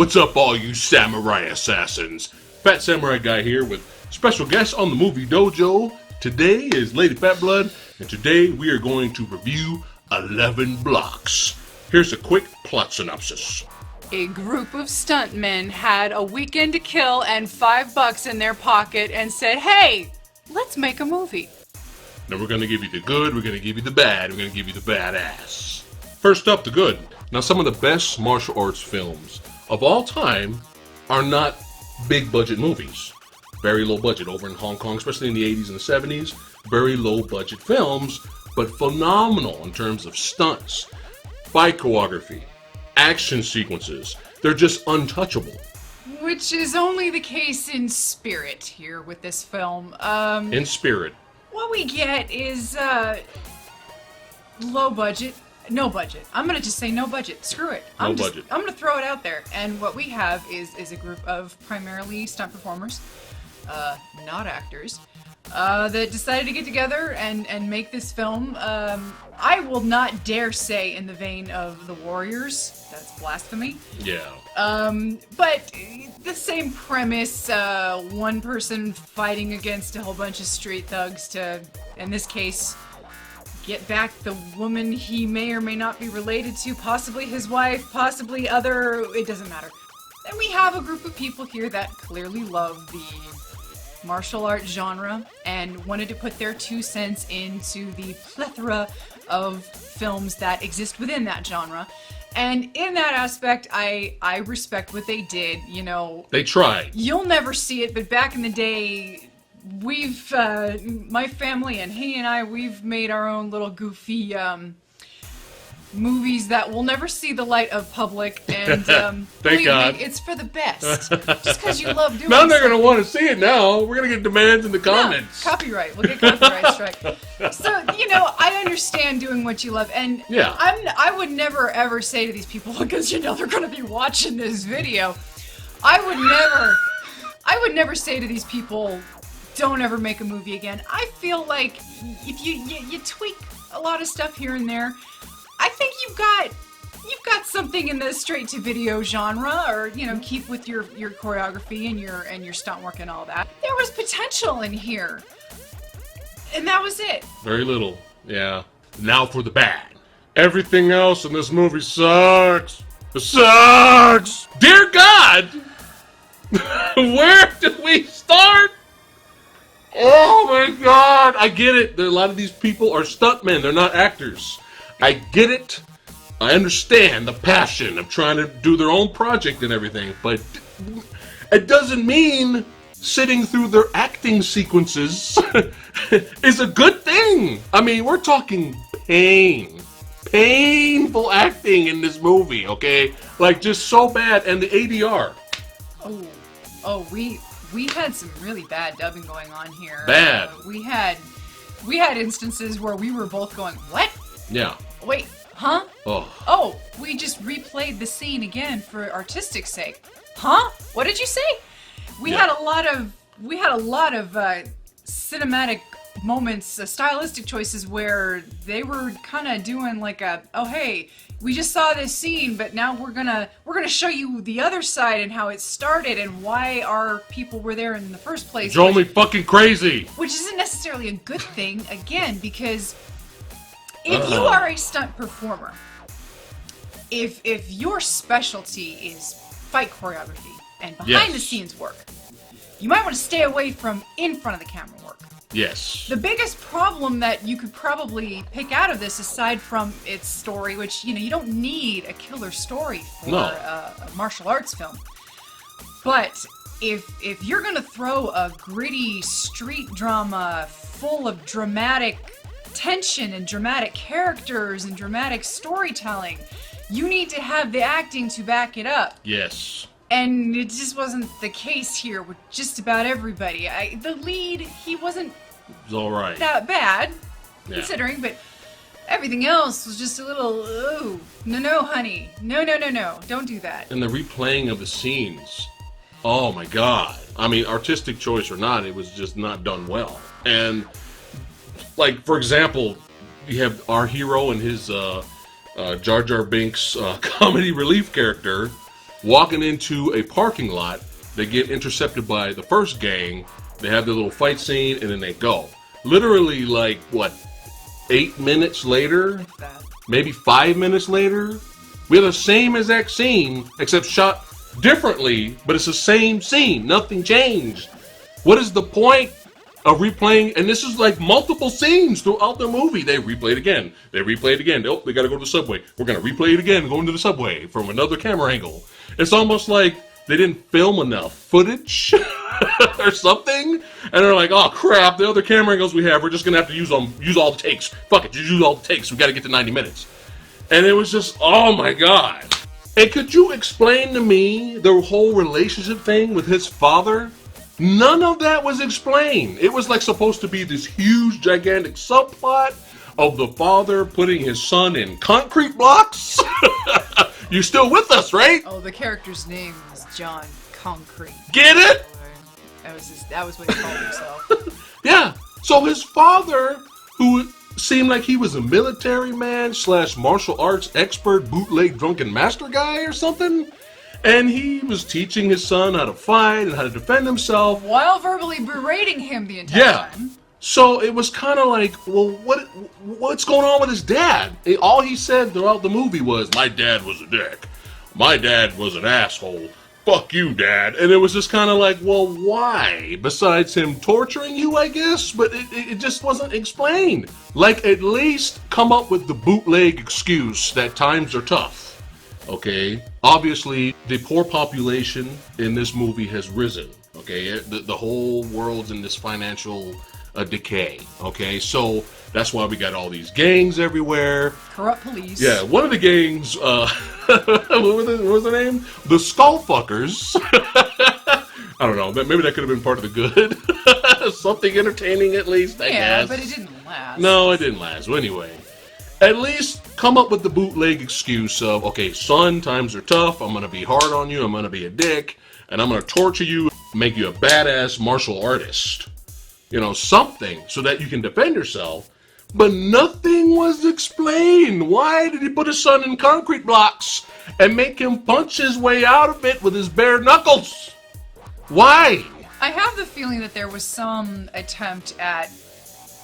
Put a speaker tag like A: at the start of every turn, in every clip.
A: What's up, all you samurai assassins? Fat Samurai Guy here with special guest on the movie Dojo. Today is Lady Fat Blood, and today we are going to review 11 Blocks. Here's a quick plot synopsis.
B: A group of stuntmen had a weekend to kill and $5 in their pocket and said, hey, let's make a movie.
A: Now we're going to give you the good, we're going to give you the bad, we're going to give you the badass. First up, the good. Now some of the best martial arts films of all time are not big budget movies. Very low budget over in Hong Kong, especially in the 80s and the 70s. Very low budget films, but phenomenal in terms of stunts, fight choreography, action sequences. They're just untouchable.
B: Which is only the case in Spirit here with this film.
A: In Spirit.
B: What we get is low budget. No budget. I'm gonna just say no budget. Screw it. I'm gonna throw it out there. And what we have is a group of primarily stunt performers, not actors, that decided to get together and make this film. I will not dare say in the vein of The Warriors. That's blasphemy.
A: Yeah.
B: But the same premise, one person fighting against a whole bunch of street thugs to, in this case, get back the woman he may or may not be related to, possibly his wife, possibly other, it doesn't matter. And we have a group of people here that clearly love the martial art genre and wanted to put their 2 cents into the plethora of films that exist within that genre. And in that aspect, I respect what they did, you know.
A: They tried.
B: You'll never see it, but back in the day, we've, my family and he and I, we've made our own little goofy, movies that will never see the light of public, and,
A: Thank God.
B: Me, it's for the best. Just because you love doing
A: Now they're going to want to see it now. We're going to get demands in the comments.
B: No, copyright. We'll get copyright strike. So, you know, I understand doing what you love, and
A: yeah.
B: I would never ever say to these people, because you know they're going to be watching this video, I would never say to these people, don't ever make a movie again. I feel like if you tweak a lot of stuff here and there, I think you've got something in the straight to video genre, or you know, keep with your choreography and your stunt work and all that. There was potential in here, and that was it.
A: Very little, yeah. Now for the bad. Everything else in this movie sucks. It sucks. Dear God, where do we start? Oh my God! I get it. A lot of these people are stuntmen. They're not actors. I get it. I understand the passion of trying to do their own project and everything, but it doesn't mean sitting through their acting sequences is a good thing. I mean, we're talking painful acting in this movie, okay? Like, just so bad. And the ADR.
B: Oh, we had some really bad dubbing going on here.
A: Bad.
B: We had instances where we were both going, what?
A: Yeah.
B: Wait, huh?
A: Oh,
B: we just replayed the scene again for artistic sake. Huh? What did you say? We had a lot of cinematic moments, stylistic choices where they were kind of doing like a, oh hey, we just saw this scene, but now we're gonna show you the other side and how it started and why our people were there in the first place.
A: Drove me fucking crazy.
B: Which isn't necessarily a good thing, again, because if you are a stunt performer, if your specialty is fight choreography and behind the scenes work, you might want to stay away from in front of the camera work.
A: Yes. The
B: biggest problem that you could probably pick out of this, aside from its story, which, you know, you don't need a killer story for a martial arts film. But if you're going to throw a gritty street drama full of dramatic tension and dramatic characters and dramatic storytelling, you need to have the acting to back it up.
A: Yes.
B: And it just wasn't the case here with just about everybody. The lead, he wasn't
A: alright.
B: That bad, considering, but everything else was just a little, ooh, no, honey. No, don't do that.
A: And the replaying of the scenes, oh my God. I mean, artistic choice or not, it was just not done well. And, like, for example, you have our hero and his Jar Jar Binks comedy relief character walking into a parking lot. They get intercepted by the first gang. They have their little fight scene, and then they go. Literally, like, what, 8 minutes later? Maybe 5 minutes later? We have the same exact scene, except shot differently, but it's the same scene. Nothing changed. What is the point of replaying? And this is like multiple scenes throughout the movie. They replay it again. They replay it again. Oh, they gotta go to the subway. We're gonna replay it again, going to the subway from another camera angle. It's almost like they didn't film enough footage or something, and they're like, "Oh crap! The other camera angles we have, we're just gonna have to use all the takes. Fuck it, just use all the takes. We got to get to 90 minutes." And it was just, oh my god! And could you explain to me the whole relationship thing with his father? None of that was explained. It was like supposed to be this huge, gigantic subplot of the father putting his son in concrete blocks. You still with us, right?
B: Oh, the character's name was John Concrete.
A: Get it?
B: That was what he called himself.
A: Yeah. So his father, who seemed like he was a military man / martial arts expert, bootleg drunken master guy or something, and he was teaching his son how to fight and how to defend himself
B: while verbally berating him the entire time.
A: So it was kind of like, well, what's going on with his dad? All he said throughout the movie was, "My dad was a dick. My dad was an asshole. Fuck you, Dad." And it was just kind of like, well, why? Besides him torturing you, I guess? But it just wasn't explained. Like, at least come up with the bootleg excuse that times are tough. Okay? Obviously, the poor population in this movie has risen. Okay? The whole world's in this financial decay. Okay? So that's why we got all these gangs everywhere.
B: Corrupt police.
A: Yeah, one of the gangs, what was the name? The Skullfuckers. I don't know, maybe that could have been part of the good. Something entertaining at least, I guess.
B: Yeah, but it didn't last.
A: No, it didn't last. Well, anyway, at least come up with the bootleg excuse of, okay, son, times are tough, I'm going to be hard on you, I'm going to be a dick, and I'm going to torture you, make you a badass martial artist. You know, something so that you can defend yourself. But nothing was explained. Why did he put his son in concrete blocks and make him punch his way out of it with his bare knuckles? Why?
B: I have the feeling that there was some attempt at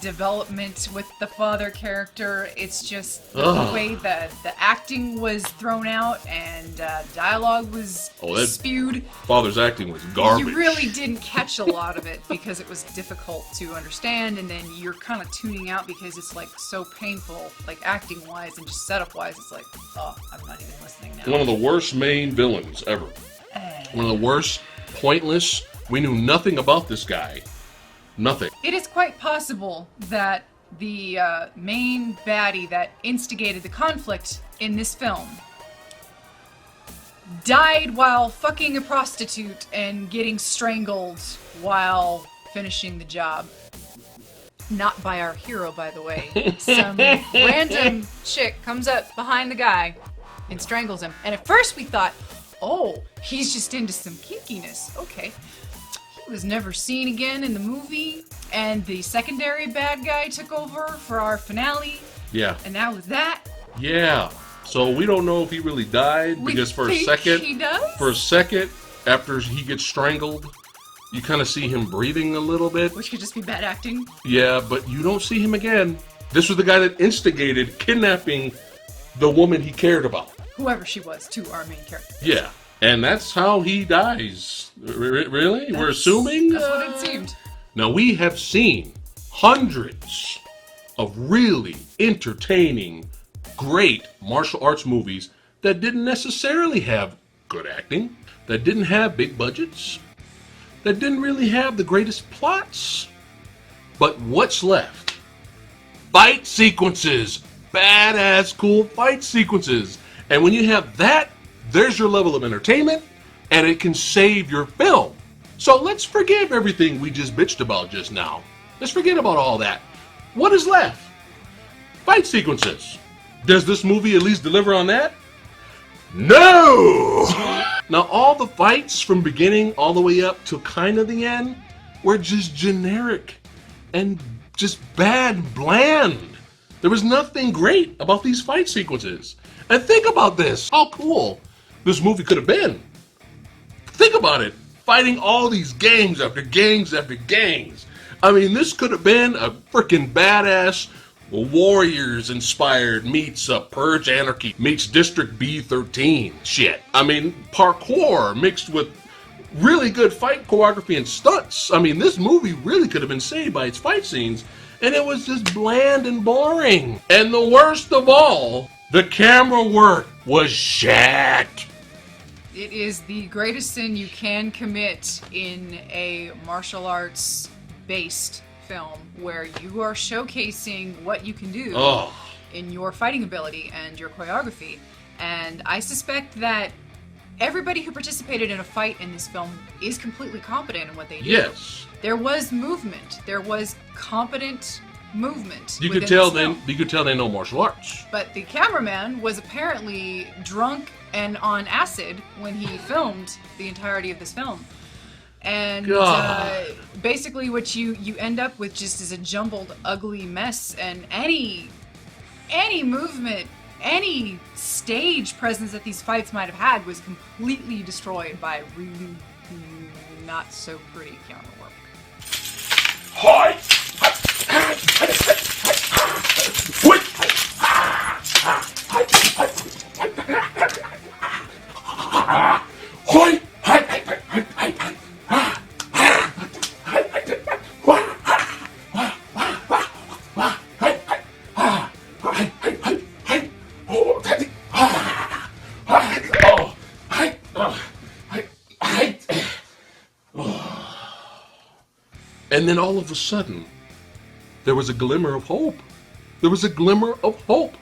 B: development with the father character. It's just the way that the acting was thrown out and dialogue was spewed.
A: Father's acting was garbage.
B: You really didn't catch a lot of it because it was difficult to understand, and then you're kind of tuning out because it's like so painful, like acting wise and just setup wise. It's like, oh, I'm not even listening now.
A: One of the worst main villains ever. One of the worst, pointless. We knew nothing about this guy. Nothing.
B: It is quite possible that the main baddie that instigated the conflict in this film died while fucking a prostitute and getting strangled while finishing the job. Not by our hero, by the way. Some random chick comes up behind the guy and strangles him. And at first we thought, oh, he's just into some kinkiness. Okay. Was never seen again in the movie, and the secondary bad guy took over for our finale.
A: Yeah.
B: And that was that.
A: Yeah. So we don't know if he really died because for a second,
B: he does?
A: For a second after he gets strangled, you kind of see him breathing a little bit.
B: Which could just be bad acting.
A: Yeah, but you don't see him again. This was the guy that instigated kidnapping the woman he cared about.
B: Whoever she was, to our main character.
A: Yeah. And that's how he dies. Really? We're assuming?
B: That's what it seemed.
A: Now, we have seen hundreds of really entertaining, great martial arts movies that didn't necessarily have good acting, that didn't have big budgets, that didn't really have the greatest plots. But what's left? Fight sequences. Badass, cool fight sequences. And when you have that, there's your level of entertainment, and it can save your film. So let's forgive everything we just bitched about just now. Let's forget about all that. What is left? Fight sequences. Does this movie at least deliver on that? No! Now, all the fights from beginning all the way up to kind of the end were just generic and just bad, bland. There was nothing great about these fight sequences. And think about this, how cool this movie could have been about it. Fighting all these gangs after gangs after gangs. I mean, this could have been a freaking badass Warriors-inspired meets Purge Anarchy meets District B13 shit. I mean, parkour mixed with really good fight choreography and stunts. I mean, this movie really could have been saved by its fight scenes, and it was just bland and boring. And the worst of all, the camera work was shit.
B: It is the greatest sin you can commit in a martial arts based film where you are showcasing what you can do in your fighting ability and your choreography. And I suspect that everybody who participated in a fight in this film is completely competent in what they do.
A: Yes.
B: There was movement. There was competent movement.
A: You could tell they know martial arts.
B: But the cameraman was apparently drunk and on acid when he filmed the entirety of this film. And basically what you end up with just is a jumbled, ugly mess, and any movement, any stage presence that these fights might have had was completely destroyed by really not so pretty camera work.
A: Hi! And then all of a sudden, there was a glimmer of hope. There was a glimmer of hope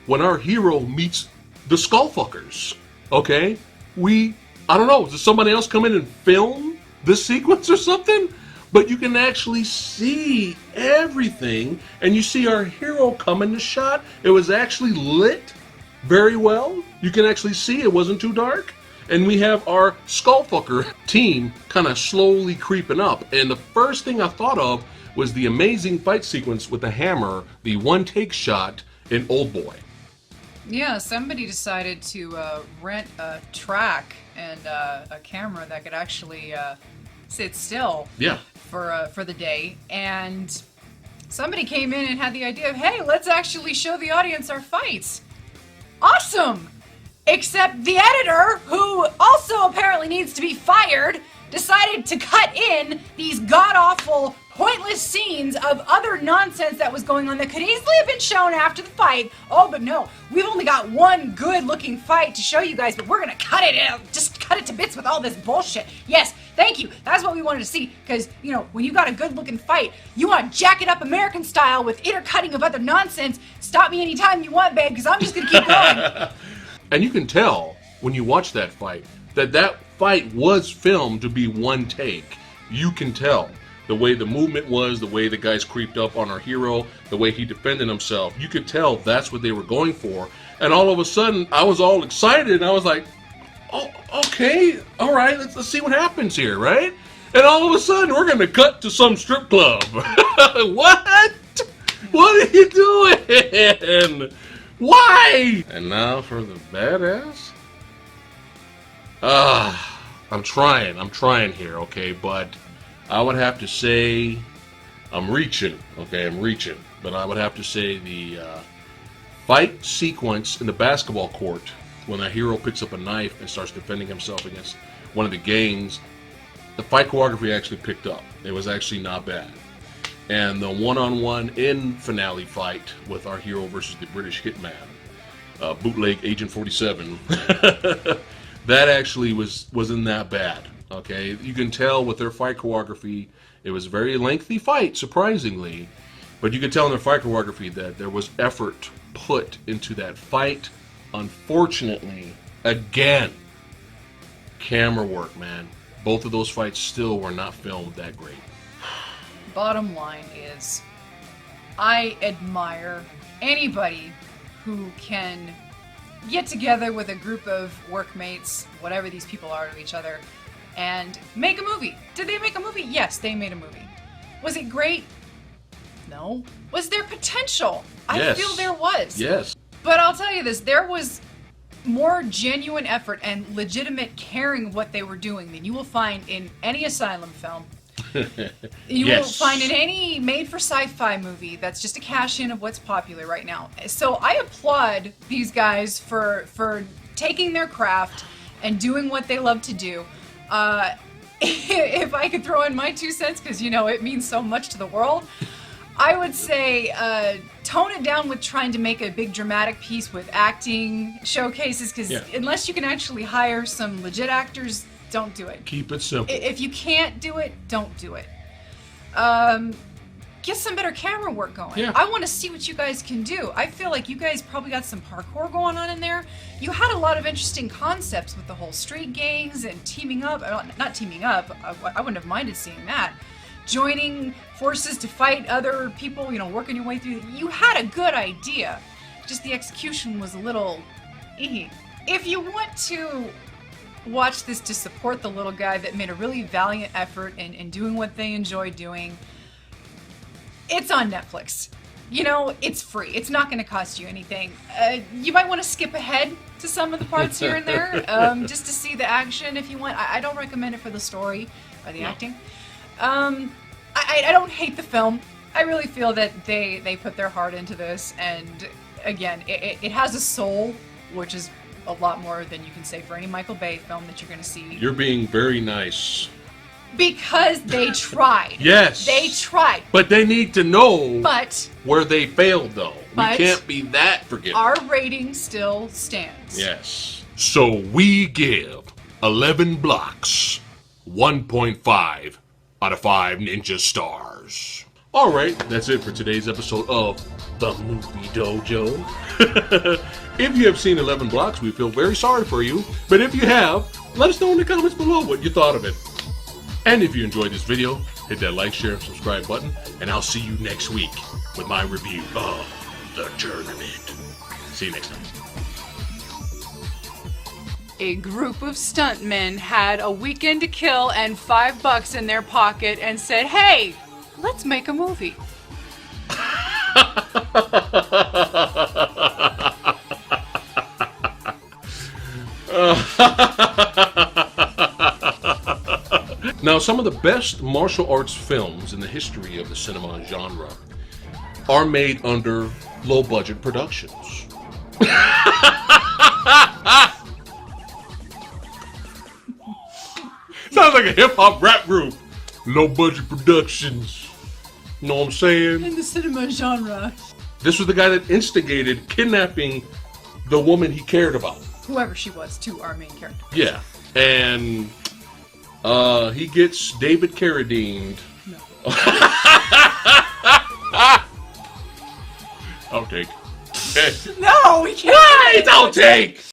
A: when our hero meets the Skullfuckers. Okay? I don't know, did somebody else come in and film this sequence or something? But you can actually see everything, and you see our hero come into shot. It was actually lit very well. You can actually see it wasn't too dark. And we have our Skullfucker team kind of slowly creeping up. And the first thing I thought of was the amazing fight sequence with the hammer, the one-take shot in Oldboy.
B: Yeah, somebody decided to rent a track and a camera that could actually sit still for the day. And somebody came in and had the idea of, hey, let's actually show the audience our fights. Awesome! Except the editor, who also apparently needs to be fired, decided to cut in these god-awful, pointless scenes of other nonsense that was going on that could easily have been shown after the fight. Oh, but no, we've only got one good-looking fight to show you guys, but we're gonna cut it out, just cut it to bits with all this bullshit. Yes, thank you. That's what we wanted to see, because, you know, when you got a good-looking fight, you want to jack it up American style with intercutting of other nonsense. Stop me anytime you want, babe, because I'm just gonna keep going.
A: And you can tell when you watch that fight that fight was filmed to be one take. You can tell the way the movement was, the way the guys creeped up on our hero, the way he defended himself. You could tell that's what they were going for. And all of a sudden, I was all excited, and I was like, oh, okay, all right, let's see what happens here, right? And all of a sudden, we're going to cut to some strip club. What? What are you doing? Why? And now for the badass? I'm trying here, okay, but I would have to say, I'm reaching, but I would have to say the fight sequence in the basketball court when a hero picks up a knife and starts defending himself against one of the gangs, the fight choreography actually picked up. It was actually not bad. And the one-on-one in finale fight with our hero versus the British hitman, bootleg Agent 47, that actually wasn't that bad. Okay, you can tell with their fight choreography, it was a very lengthy fight, surprisingly, but you can tell in their fight choreography that there was effort put into that fight. Unfortunately, again, camera work, man. Both of those fights still were not filmed that great.
B: Bottom line is, I admire anybody who can get together with a group of workmates, whatever these people are to each other, and make a movie. Did they make a movie? Yes, they made a movie. Was it great? No. Was there potential? I
A: Yes.
B: feel there was.
A: Yes.
B: But I'll tell you this, there was more genuine effort and legitimate caring of what they were doing than you will find in any asylum film. You will find in any made-for sci-fi movie that's just a cash-in of what's popular right now. So I applaud these guys for taking their craft and doing what they love to do. If I could throw in my 2 cents, because you know it means so much to the world, I would say tone it down with trying to make a big dramatic piece with acting showcases, because unless you can actually hire some legit actors, don't do it.
A: Keep it simple.
B: If you can't do it, don't do it. Get some better camera work going.
A: Yeah.
B: I want to see what you guys can do. I feel like you guys probably got some parkour going on in there. You had a lot of interesting concepts with the whole street gangs and teaming up. Not teaming up. I wouldn't have minded seeing that. Joining forces to fight other people, you know, working your way through. You had a good idea. Just the execution was a little... If you want to watch this to support the little guy that made a really valiant effort in doing what they enjoy doing, it's on Netflix. You know, it's free. It's not going to cost you anything. You might want to skip ahead to some of the parts here and there, just to see the action if you want. I don't recommend it for the story or the acting. I don't hate the film. I really feel that they put their heart into this, and again, it has a soul, which is a lot more than you can say for any Michael Bay film that you're going to see.
A: You're being very nice.
B: Because they tried.
A: Yes.
B: They tried.
A: But they need to know
B: But
A: where they failed, though. We
B: but
A: can't be that forgiving.
B: our rating still stands.
A: Yes. So we give 11 blocks 1.5 out of 5 ninja stars. All right, that's it for today's episode of The Movie Dojo. If you have seen 11 blocks, we feel very sorry for you. But if you have, let us know in the comments below what you thought of it. And if you enjoyed this video, hit that like, share, and subscribe button. And I'll see you next week with my review of The Tournament. See you next time.
B: A group of stuntmen had a weekend to kill and $5 in their pocket and said, "Hey, let's make a movie."
A: Now, some of the best martial arts films in the history of the cinema genre are made under low-budget productions. Sounds like a hip-hop rap group. Low-budget productions. Know what I'm saying?
B: In the cinema genre.
A: This was the guy that instigated kidnapping the woman he cared about.
B: Whoever she was, to our main character.
A: Yeah. And he gets David Carradine.
B: No.
A: Outtake.
B: No, we can't.
A: Why? It's outtake!